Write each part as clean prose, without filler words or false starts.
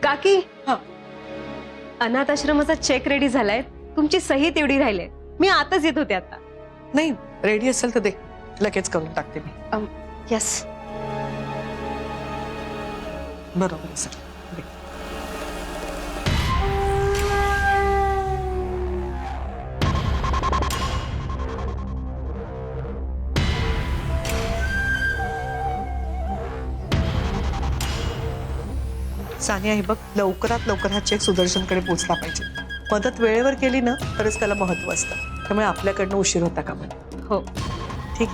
काकी हा अनाथ आश्रमाचा चेक रेडी झालाय, तुमची सही तेवढी राहिली. मी आताच येत होते आता. नाही रेडी असेल तर दे, लगेच करून टाकते मी. यस. बरोबर आहे सर. दे. सानिया हे बघ, लवकरात लवकर हा चेक सुदर्शनकडे पोहोचला पाहिजे. मदत वेळेवर केली ना तरच त्याला महत्व असतं. त्यामुळे आपल्याकडनं उशीर होता कामा नये. हो. ठीक.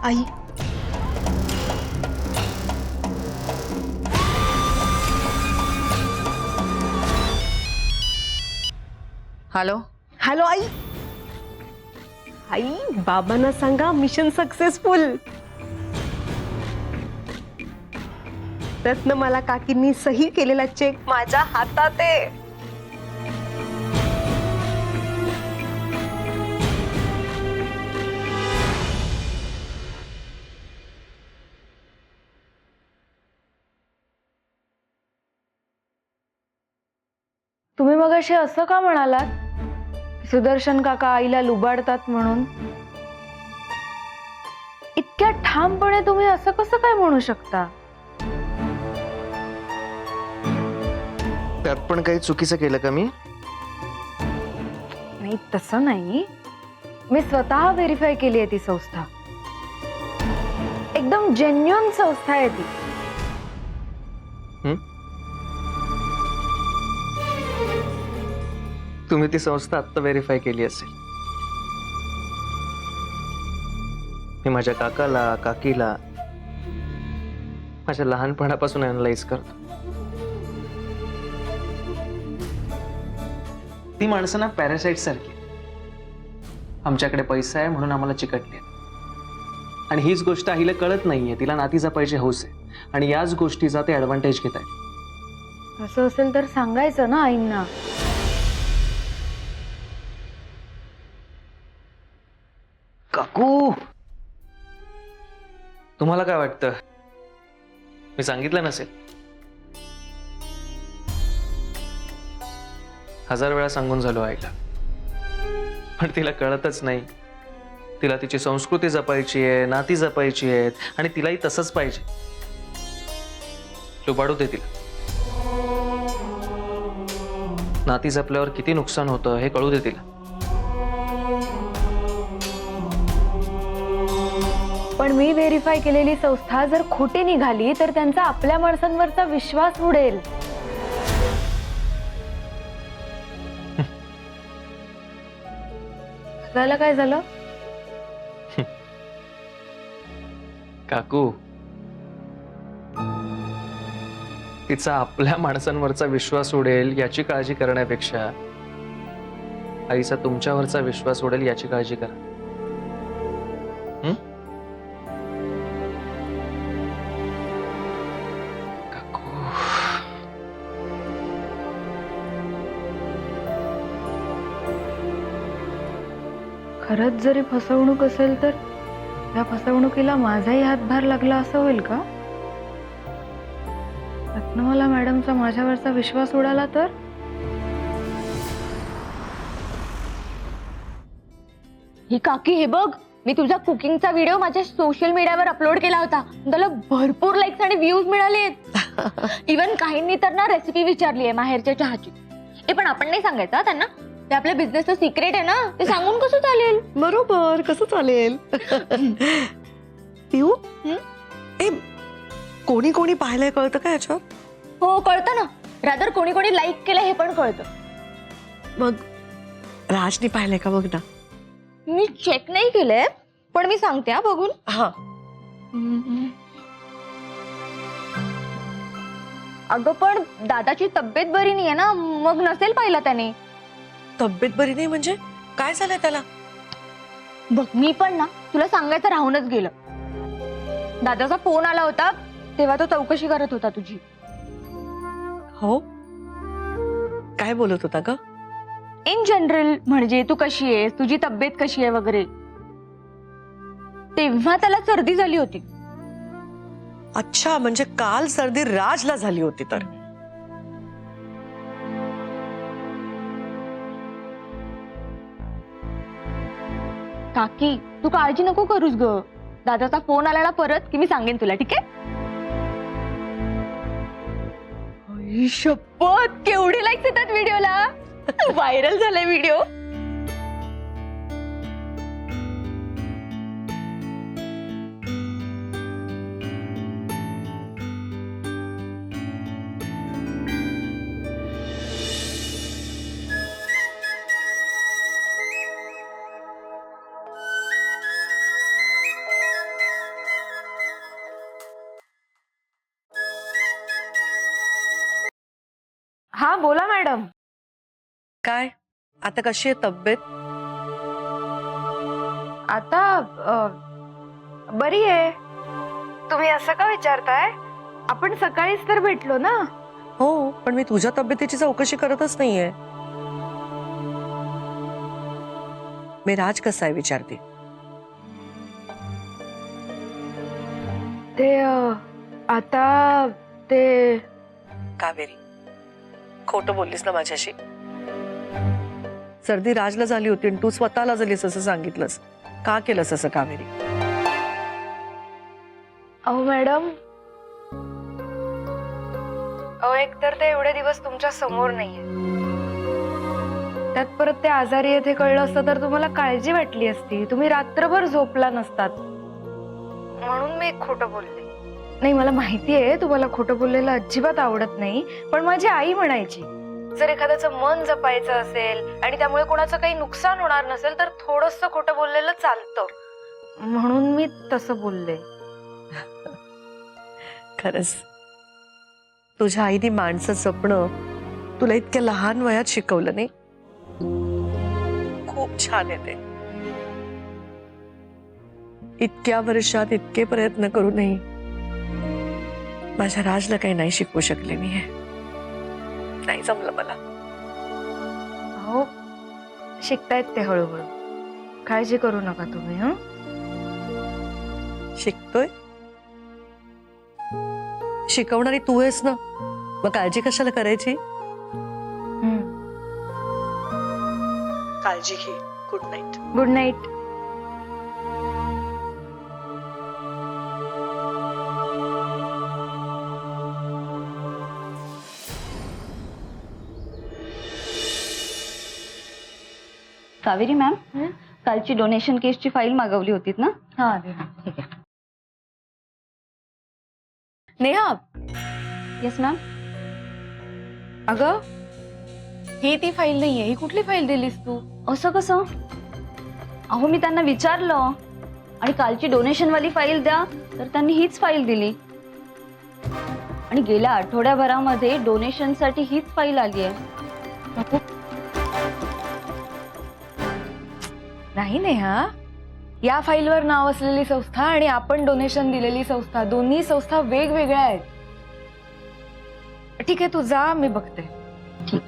आई हॅलो. हॅलो आई. आई बाबांना सांगा मिशन सक्सेसफुल. त्यातनं मला काकींनी सही केलेला चेक माझ्या हातात आहे. तुम्ही मगाशी असं का म्हणालात? सुदर्शन काका आईला लुबाडतात म्हणून. इतक्या ठामपणे तुम्ही असं कसं काय म्हणू शकता? त्यात पण काही चुकीचं केलं का मी? नाही तसं नाही, मी स्वतः व्हेरीफाय केली आहे ती संस्था. एकदम जेन्युइन संस्था आहे ती. तुम्ही ती संस्था आत्ता व्हेरीफाय केली असेल. मी माझ्या काकाला काकीला माझ्या लहानपणापासून अनालाइज करतो. ती माणसं ना पॅरासाइट सारखी. आमच्याकडे पैसा आहे म्हणून आम्हाला चिकटले, आणि हीच गोष्ट आईला कळत नाहीये. तिला नातीचा पाहिजे हौस आहे, आणि याच गोष्टीचा ते ऍडव्हान्टेज घेत आहे. असं असेल तर सांगायचं ना आईंना. काकू, तुम्हाला काय वाटतं मी सांगितलं नसेल? 1000 वेळा सांगून झालो आईला, पण तिला कळतच नाही. तिला तिची संस्कृती जपायची आहे, नाती जपायची आहेत, आणि तिलाही तसंच पाहिजे. लुबाडू दे तिला. नाती जपल्यावर किती नुकसान होतं हे कळू दे तिला. पण मी व्हेरीफाय केलेली संस्था जर खोटी निघाली तर त्यांचा आपल्या माणसांवरचा विश्वास उडेल. हसायला काय झालं? काकू, तिचा आपल्या माणसांवरचा विश्वास उडेल याची काळजी करण्यापेक्षा आईचा तुमच्यावरचा विश्वास उडेल याची काळजी करा. खरंच जरी फसवणूक असेल तर या फसवणुकीला माझाही हातभार लागला असं होईल का? रत्नमाला मॅडमचा माझ्यावरचा विश्वास उडाला तर? ही काकी हे बघ, मी तुझा कुकिंगचा व्हिडिओ माझ्या सोशल मीडियावर अपलोड केला होता. त्याला भरपूर लाईक्स आणि व्ह्यूज मिळालेत. इवन काहींनी तर ना रेसिपी विचारली आहे माहेरच्या चहाची. हे पण आपण नाही सांगायचं त्यांना, ते आपल्या बिझनेसचं सिक्रेट आहे ना, ते सांगून कसं चालेल? बरोबर, कसं चालेल? पिऊ, ए कोणी कोणी पाहायला कळतं का याच्यावर? हो कळतं ना. रादर कोणी कोणी लाईक केलं हे पण कळतं. मग राजनी पाहिलंय का बघ ना. मी चेक नाही केलंय, पण मी सांगते हा बघून. हा अगं पण दादाची तब्येत बरी नाहीये ना, मग नसेल पाहिला त्याने. तब्येत बरी नाही म्हणजे काय झालंय त्याला? बघ मी पण ना तुला सांगायचं राहूनच गेलं. दादाचा फोन आला होता तेव्हा तो चौकशी करत होता तुझी. हो, काय बोलत होता ग? इन जनरल, म्हणजे तू कशी आहेस, तुझी तब्येत कशी आहे वगैरे. तेव्हा त्याला सर्दी झाली होती. अच्छा, म्हणजे काल सर्दी राजला झाली होती तर. काकी तू काळजी नको करूस ग. दादाचा फोन आला ना परत की मी सांगेन तुला, ठीक आहे? आई शपथ, केवढे लाईक्स येतात व्हिडिओला. व्हायरल झालाय व्हिडिओ. हा बोला मॅडम. काय आता कशी आहे तब्येत? आता बरी आहे. तुम्ही असं का विचारताय? आपण सकाळीच तर भेटलो ना. हो, पण मी तुझ्या तब्येतीची चौकशी करतच नाहीये. मी राज कसा आहे विचारते. ते आता ते कावेरी, खोटं बोललीस ना माझ्याशी? सर्दी राजला झाली होती आणि तू स्वतःला झालीस असं सांगितलंस. का केलंस असं कावेरी? अहो मॅडम, एकतर ते एवढे दिवस तुमच्या समोर नाहीये, त्यात परत ते आजारी येथे कळलं असतं तर तुम्हाला काळजी वाटली असती. तुम्ही रात्रभर झोपला नसतात, म्हणून मी खोटं बोलले. नाही, मला माहितीये तुम्हाला खोटं बोललेलं अजिबात आवडत नाही, पण माझी आई म्हणायची जर एखाद्याचं मन जपायचं असेल आणि त्यामुळे कोणाचं काही नुकसान होणार नसेल तर थोडंसं खोटं बोललेलं चालतं, म्हणून मी तसं बोलले. खरंच तुझ्या आईने माणसं जपणं तुला इतक्या लहान वयात शिकवलं नाही. खूप छान आहे ते. इतक्या वर्षात इतके प्रयत्न करूनही माझ्या राजला काही नाही शिकवू शकले मी. हे नाही जमलं मला. हो, शिकतायत ते हळूहळू. काळजी करू नका तुम्ही. हं, शिकतोय. शिकवणारी तू आहेस ना, मग काळजी कशाला करायची? काळजी घे. Good night. Good night. Kaveri ma'am, कालची डोनेशन केसची फाईल मागवली होतीत ना? हा, ठीक आहे. Neha, yes ma'am. अगं ही ती फाईल नाहीये. ही कुठली फाईल दिलीस तू? असं कसं? अहो मी त्यांना विचारलं आणि कालची डोनेशन वाली फाईल द्या तर त्यांनी हीच फाईल दिली आणि गेल्या आठवड्याभरामध्ये डोनेशन साठी हीच फाईल आली आहे. नाही नेहा, या फाईलवर नाव असलेली संस्था आणि आपण डोनेशन दिलेली संस्था, दोन्ही संस्था वेगवेगळ्या आहेत. ठीक आहे, तू जा, मी बघते. ठीक.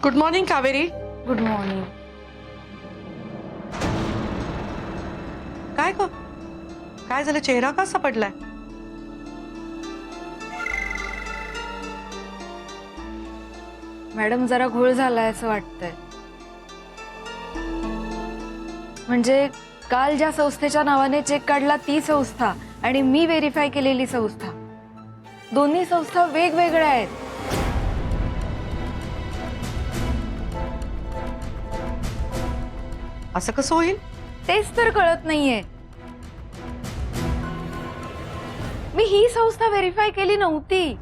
Good morning Kaveri. Good morning. काय ग, काय झालं? चेहरा कसा पडलाय? मॅडम, जरा घोळ झालाय असं वाटतंय. म्हणजे काल ज्या संस्थेच्या नावाने चेक काढला ती संस्था आणि मी व्हेरीफाय केलेली संस्था, दोन्ही संस्था वेगवेगळ्या आहेत. असं कसं होईल? तेच तर कळत नाहीये. मी ही संस्था व्हेरीफाय केली नव्हती.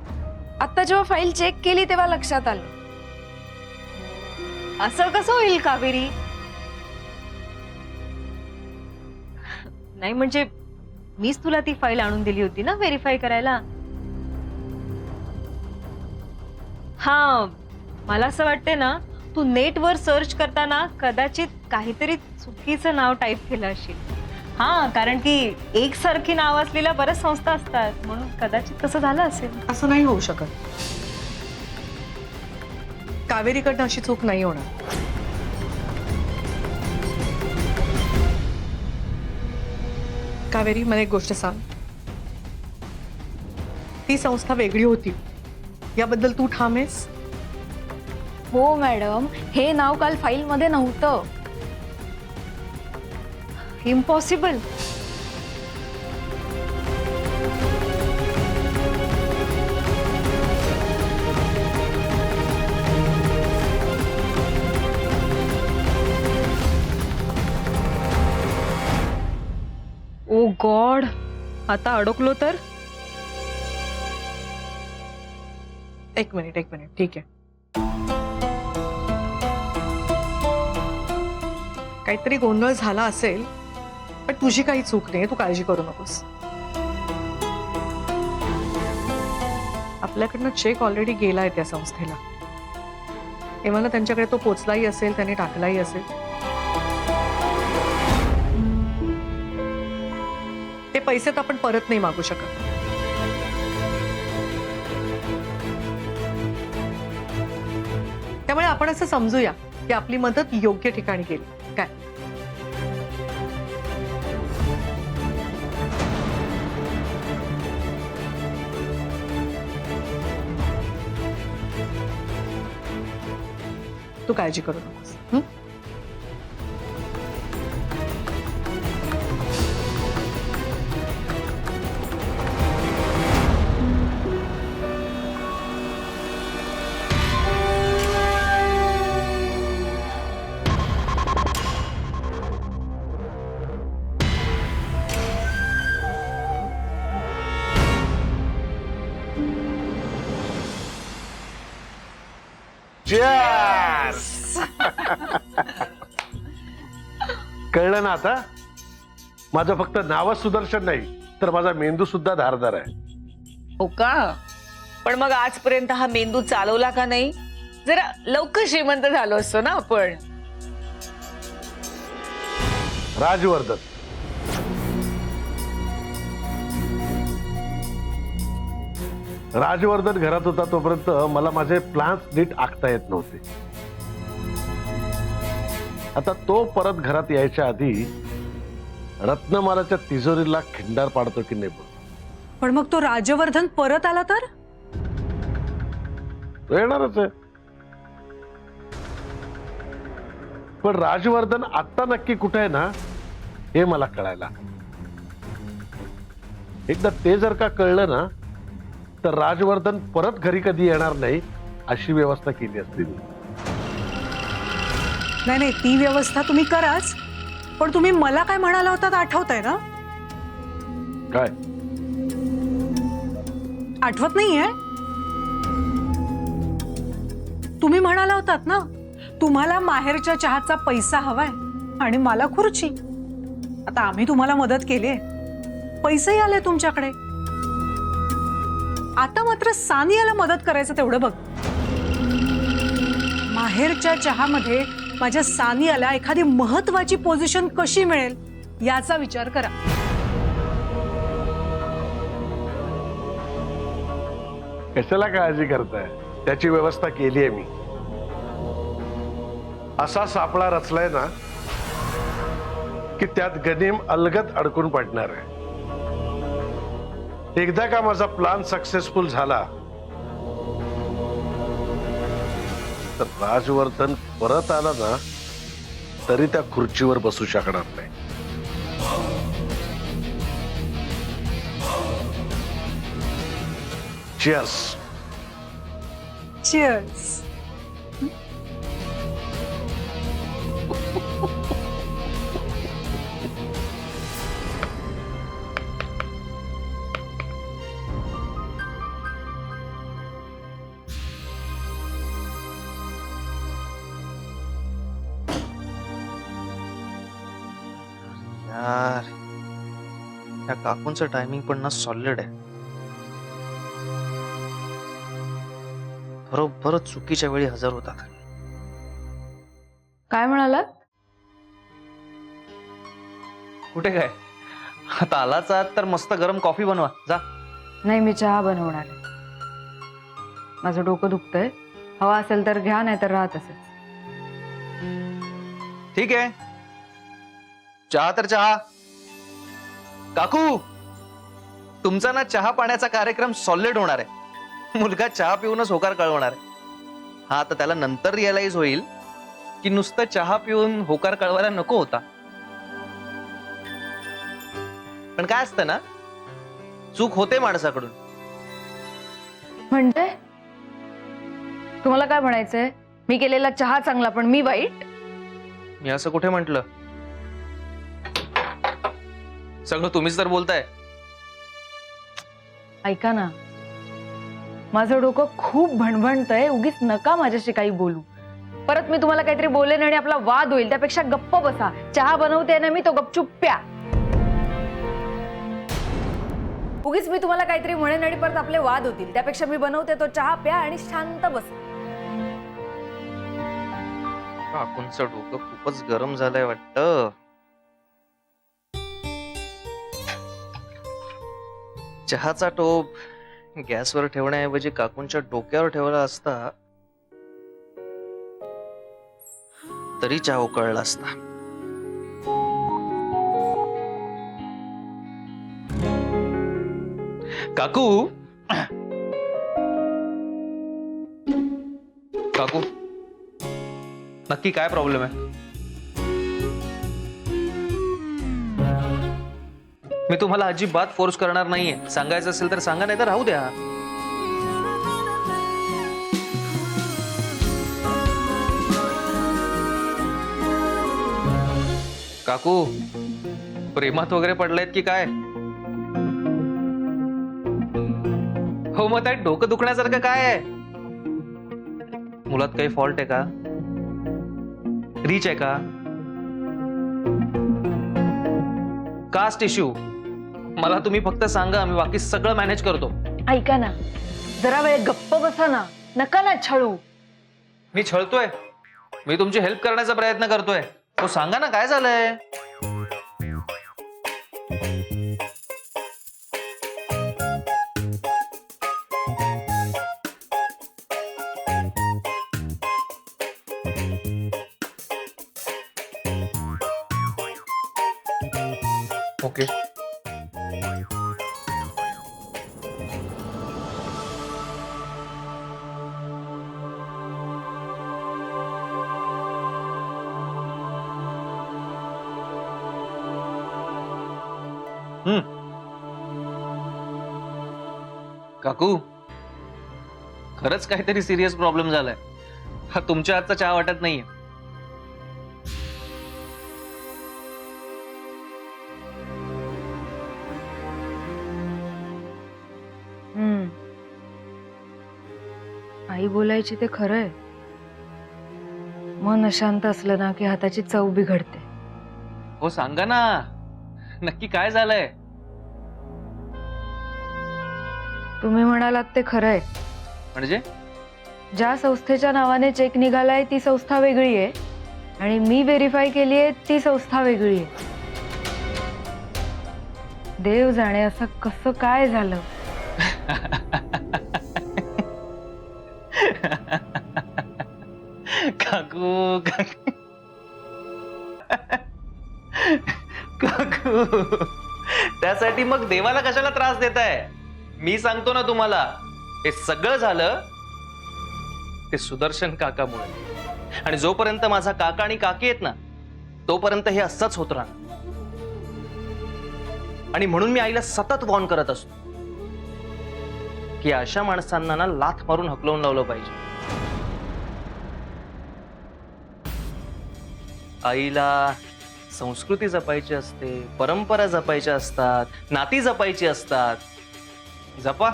आता जेव्हा फाईल चेक केली तेव्हा लक्षात आलं. असं कसं होईल कावेरी? नाही म्हणजे मीच तुला ती फाईल आणून दिली होती ना व्हेरीफाय करायला. हा, मला असं वाटते ना, तू नेटवर सर्च करताना कदाचित काहीतरी चुकीचं नाव टाईप केलं असेल हा, कारण की एकसारखी नाव असलेल्या बऱ्याच संस्था असतात, म्हणून कदाचित तसं झालं असेल. असं नाही होऊ शकत. कावेरीकडनं अशी चूक नाही होणार. कावेरी, मला एक गोष्ट सांग. ती संस्था वेगळी होती याबद्दल तू ठाम आहेस? हो मॅडम, हे नाव काल फाईल मध्ये नव्हतं. इम्पॉसिबल. ओ गॉड, आता अडकलो तर. एक मिनिट, ठीक आहे. काहीतरी गोंधळ झाला असेल, पण तुझी काही चूक नाही, तू काळजी करू नकोस. आपल्याकडनं चेक ऑलरेडी गेलाय त्या संस्थेला. तेव्हा त्यांच्याकडे तो पोचलाही असेल, त्याने टाकलाही असेल. ते पैसे तर आपण परत नाही मागू शकत. त्यामुळे आपण असं समजूया की आपली मदत योग्य ठिकाणी गेली. काय तू काळजी करू नकोस. कळलं ना आता? माझं फक्त नावच सुदर्शन नाही, तर माझा मेंदू सुद्धा धारदार आहे. हो का? पण मग आजपर्यंत हा मेंदू चालवला का नाही? जरा लवकर श्रीमंत झालो असतो ना आपण. राजवर्धन, राजवर्धन घरात होता तोपर्यंत मला माझे प्लॅन्स नीट आखता येत नव्हते. आता तो परत घरात यायच्या आधी रत्नमालाच्या तिजोरीला खिंडार पाडतो की नाही बघ. पण मग तो राजवर्धन परत आला तर? तो येणारच आहे. पण राजवर्धन आता नक्की कुठे आहे ना, हे मला कळायला. एकदा ते जर का कळलं ना, तर राजवर्धन परत घरी कधी येणार नाही अशी व्यवस्था केली असती. नाही, ती व्यवस्था तुम्ही कराच. पण तुम्ही मला काय म्हणाला होता आठवतंय ना? काय आठवत नाहीये? तुम्ही म्हणाला होतात ना, तुम्हाला माहेरच्या चहाचा पैसा हवाय आणि मला खुर्ची. आता आम्ही तुम्हाला मदत केली, पैसेही आले तुमच्याकडे. आता मात्र सानियाला मदत करायचं तेवढं बघ. माहेरच्या चहामध्ये माझ्या सानियाला एखादी महत्वाची पोझिशन कशी मिळेल याचा विचार करा. कशाला काळजी करताय? त्याची व्यवस्था केली आहे मी. असा सापळा रचलाय ना की त्यात गनीम अलगद अडकून पडणार आहे. एकदा का माझा प्लान सक्सेसफुल झाला तर राजवर्धन परत आला ना, तरी त्या खुर्चीवर बसू शकणार नाही. चिअर्स. चिअर्स. यार, त्या काकूंचं टायमिंग पण ना सॉलिड आहे. बरोबर चुकीच्या वेळी हजर होतात. काय म्हणालात? कुठे काय? आता आलाच आहात तर मस्त गरम कॉफी बनवा जा. नाही, मी चहा बनवणार आहे. माझं डोकं दुखतंय. हवा असेल तर घ्या, नाही तर राहत असेल. ठीक आहे, चहा तर चहा. काकू, तुमचा ना चहा पाण्याचा कार्यक्रम सॉलिड होणार आहे. मुलगा चहा पिऊनच होकार कळवणार आहे. हा, आता त्याला नंतर रिअलाइज होईल की नुसतं चहा पिऊन होकार कळवायला नको होता. पण काय असतं ना, चूक होते माणसाकडून. म्हणते तुम्हाला काय म्हणायचंय? मी केलेला चहा चांगला पण मी वाईट? मी असं कुठे म्हंटल? सगळं तुम्हीच तर बोलताय. ऐका ना, माझं डोकं खूप भणभणतंय. उगीच नका माझ्याशी काही बोलू. परत मी तुम्हाला काहीतरी बोलेन आणि आपला वाद होईल. त्यापेक्षा गप्प बसा. चहा बनवते ना मी, तो गपचूप प्या. उगीच मी तुम्हाला काहीतरी म्हणेन आणि परत आपले वाद होतील. त्यापेक्षा मी बनवते तो चहा, प्या आणि शांत बसा. काकूंचं डोकं खूपच गरम झालंय वाटतं. चहाचा टोप गॅसवर ठेवण्याऐवजी काकूंच्या डोक्यावर ठेवला असता तरी चहा उकळला असता. काकू, काकू, नक्की काय प्रॉब्लेम आहे? मी तुम्हाला अजिबात फोर्स करणार नाहीये. सांगायचं असेल तर सांगा, नाही तर राहू द्या. काकू, प्रेमात वगैरे पडलायत की काय? हो, मग त्यात डोकं दुखण्यासारखं काय आहे? मुलात काही फॉल्ट आहे का? रीच आहे का? Caste issue? मला तुम्ही फक्त सांगा, मी बाकी सगळं मॅनेज करतो. ऐका ना, जरा वेळ गप्प बसा ना. नका ना छळू. मी छळतोय? मी तुमची हेल्प करण्याचा प्रयत्न करतोय. हो, सांगा ना काय झालंय? ओके, काकू, खरंच काहीतरी सिरियस प्रॉब्लेम झालाय. हा तुमच्या हातचा चहा वाटत नाहीये. आई बोलायची ते खरंय. मन अशांत असलं ना की हाताची चव बिघडते. हो, सांगा ना नक्की काय झालंय? तुम्ही म्हणालात ते खरंय. म्हणजे ज्या संस्थेच्या नावाने चेक निघालाय ती संस्था वेगळी आहे आणि मी व्हेरीफाय केलीये ती संस्था वेगळी आहे. देव जाणे असं कसं काय झालं. काकू, काकू, त्यासाठी मग देवाला कशाला त्रास देताय? मी सांगतो ना तुम्हाला, हे सगळं झालं ते सुदर्शन काकामुळे. आणि जोपर्यंत माझा काका आणि काकी आहेत ना, तोपर्यंत हे असंच होत राहणार. आणि म्हणून मी आईला सतत वॉर्न करत असतो की अशा माणसांना ना लाथ मारून हकलवून लावलं पाहिजे. आईला संस्कृती जपायची असते, परंपरा जपायच्या असतात, नाती जपायची असतात. जपा,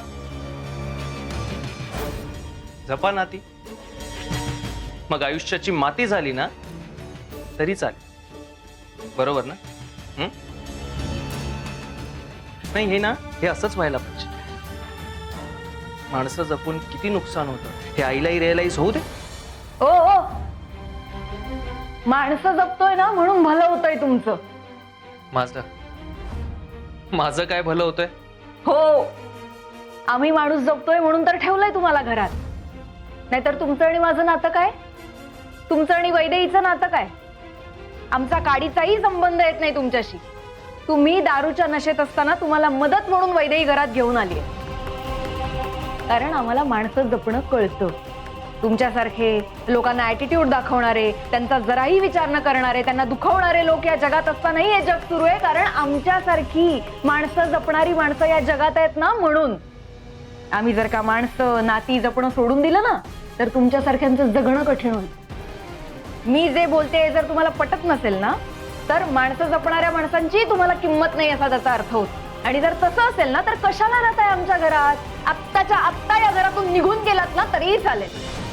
जपा नाती. मग आयुष्याची माती झाली ना तरी चालेल. बरोबर ना? नाही, हे ना, हे असंच व्हायला पाहिजे. माणसं जपून किती नुकसान होतं हे आईलाही रिअलाइज होऊ दे. ओ ओ, माणसं जपतोय ना म्हणून भलं होतंय तुमचं. माझं माझं काय भलं होतंय? हो, आम्ही माणूस जपतोय म्हणून तर ठेवलंय तुम्हाला घरात. नाहीतर तुमचं आणि माझं नातं काय? तुमचं आणि वैदेहीचं नातं काय? आमचा काडीचाही संबंध येत नाही तुमच्याशी. तुम्ही दारूच्या नशेत असताना तुम्हाला मदत म्हणून वैदेही घरात घेऊन आली. कारण आम्हाला माणसं जपणं कळतं. तुमच्यासारखे लोकांना ऍटिट्यूड दाखवणारे, त्यांचा जराही विचार न करणारे, त्यांना दुखवणारे लोक या जगात असतानाही हे जग सुरू आहे. कारण आमच्यासारखी माणसं जपणारी माणसं या जगात आहेत ना, म्हणून. आम्ही जर का माणसं नाती जपणं सोडून दिलं ना, तर तुमच्यासारख्यांचं जगणं कठीण होईल. मी जे बोलते जर तुम्हाला पटत नसेल ना, तर माणसं जपणाऱ्या माणसांची तुम्हाला किंमत नाही असा त्याचा अर्थ होतो. आणि जर तसं असेल ना, तर कशाला राहताय आमच्या घरात? आत्ताच्या आत्ता या घरातून निघून गेलात ना तरीही चालेल.